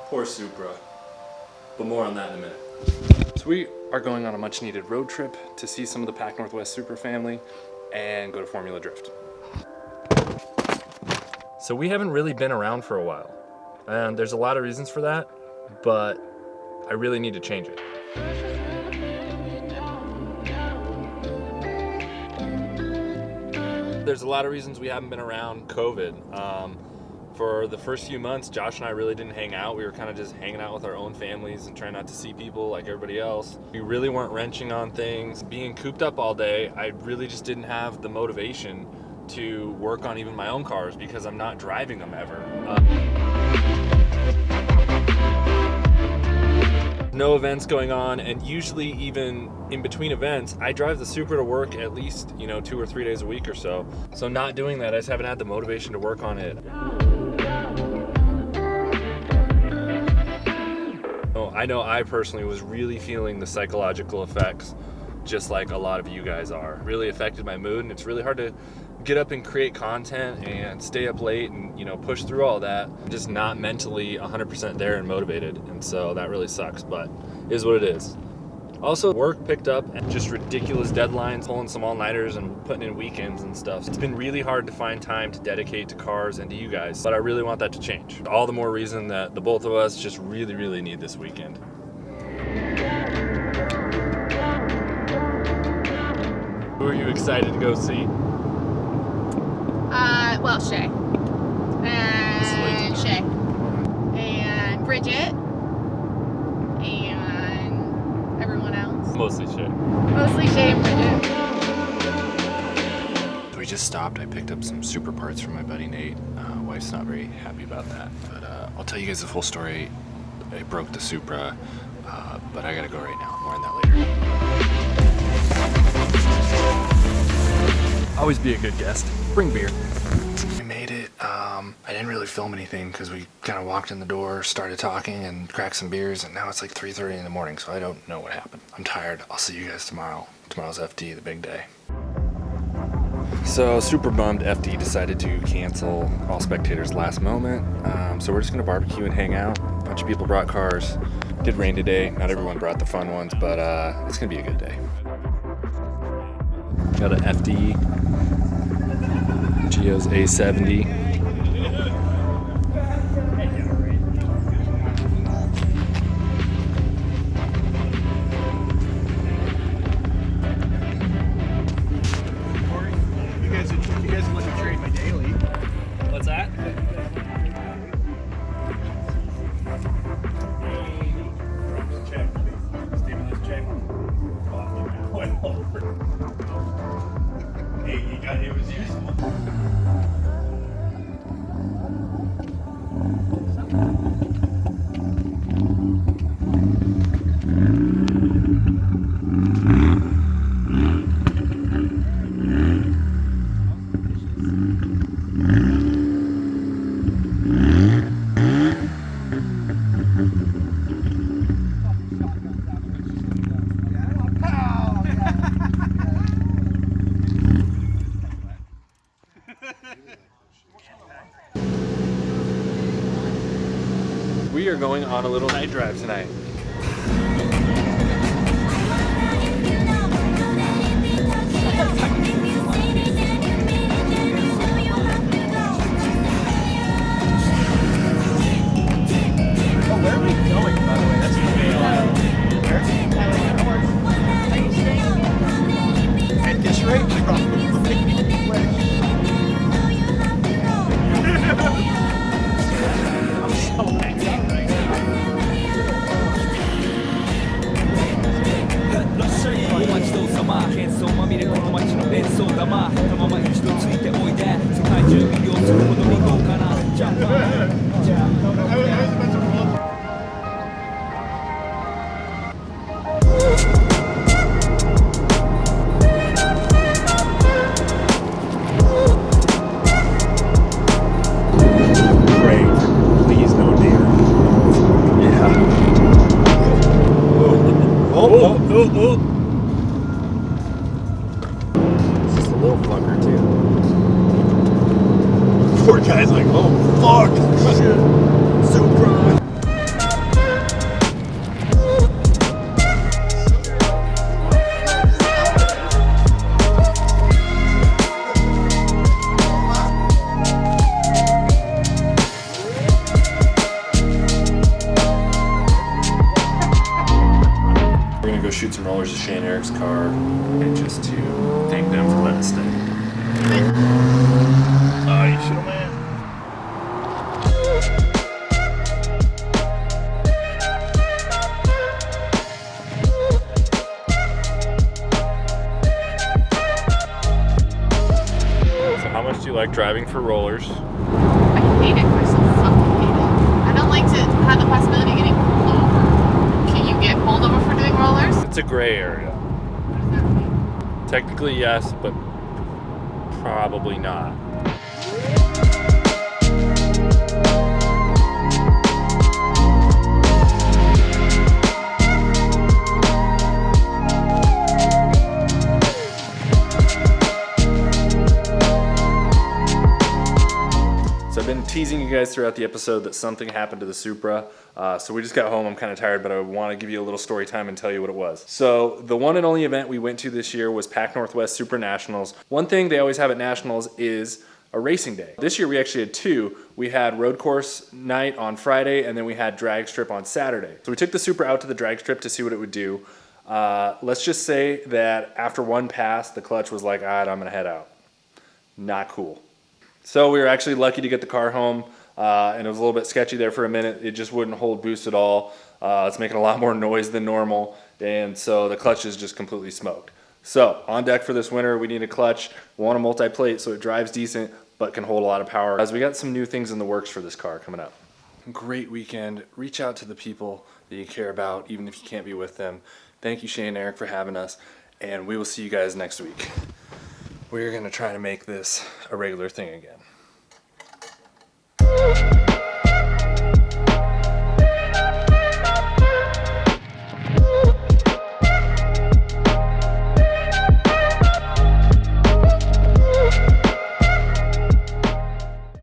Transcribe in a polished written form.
Poor Supra. But more on that in a minute. So we are going on a much needed road trip to see some of the Pac Northwest Supra family and go to Formula Drift. So we haven't really been around for a while. And there's a lot of reasons for that, but I really need to change it. There's a lot of reasons we haven't been around. COVID. For the first few months, Josh and I really didn't hang out. We were kind of just hanging out with our own families and trying not to see people like everybody else. We really weren't wrenching on things. Being cooped up all day, I really just didn't have the motivation to work on even my own cars because I'm not driving them ever. No events going on, and usually even in between events, I drive the Supra to work at least, 2 or 3 days a week or so. So not doing that, I just haven't had the motivation to work on it. I know I personally was really feeling the psychological effects, just like a lot of you guys are. It really affected my mood, and it's really hard to get up and create content and stay up late and push through all that. I'm just not mentally 100% there and motivated, and so that really sucks, but it is what it is. Also, work picked up and just ridiculous deadlines, pulling some all-nighters and putting in weekends and stuff. It's been really hard to find time to dedicate to cars and to you guys, but I really want that to change. All the more reason that the both of us just really, really need this weekend. Who are you excited to go see? Well, Shay. And Shay. And Bridget. And everyone else. Mostly Shay. Mostly Shay and Bridget. We just stopped. I picked up some Supra parts from my buddy Nate. Wife's not very happy about that, but I'll tell you guys the full story. I broke the Supra, but I gotta go right now. More on that later. Always be a good guest. Bring beer. We made it. I didn't really film anything because we kind of walked in the door, started talking, and cracked some beers, and now it's like 3:30 in the morning, so I don't know what happened. I'm tired. I'll see you guys tomorrow. Tomorrow's FD, the big day. So super bummed FD decided to cancel all spectators last moment. So we're just gonna barbecue and hang out. A bunch of people brought cars. Did rain today. Not everyone brought the fun ones, but it's gonna be a good day. Got an FD. Geo's A70. You guys let me trade my daily. What's that? Check, please. Stimulus check. Went over. Hey, it was useful. We are going on a little night drive tonight. Where are we going, by the way? That's the main At this rate, probably. I'm so happy right now. お待ちどうさま喧騒まみれこの街の演奏玉たまま一度ついておいで世界中魅了するほどに豪華なジャンパーじゃあ It's just a little fucker too. Poor guy's like, oh fuck, shit, Supra. Shane and Eric's car and just to thank them for letting us stay. Oh, you should have, man. So how much do you like driving for rollers? I hate it. I so fucking hate it. I don't like to have the possibility of getting pulled over. Can you get pulled over for doing rollers? It's a gray area. What does that mean? Technically yes, but probably not. So I've been teasing you guys throughout the episode that something happened to the Supra. So we just got home. I'm kind of tired, but I want to give you a little story time and tell you what it was. So the one and only event we went to this year was Pac Northwest Supra Nationals. One thing they always have at Nationals is a racing day. This year we actually had two. We had road course night on Friday, and then we had drag strip on Saturday. So we took the Supra out to the drag strip to see what it would do. Let's just say that after one pass, the clutch was like, all right, I'm gonna head out. Not cool. So we were actually lucky to get the car home, and it was a little bit sketchy there for a minute. It just wouldn't hold boost at all. It's making a lot more noise than normal, and so the clutch is just completely smoked. So on deck for this winter, we need a clutch. We want a multi-plate so it drives decent, but can hold a lot of power. As we got some new things in the works for this car coming up. Great weekend. Reach out to the people that you care about, even if you can't be with them. Thank you, Shane and Eric, for having us, and we will see you guys next week. We're gonna try to make this a regular thing again.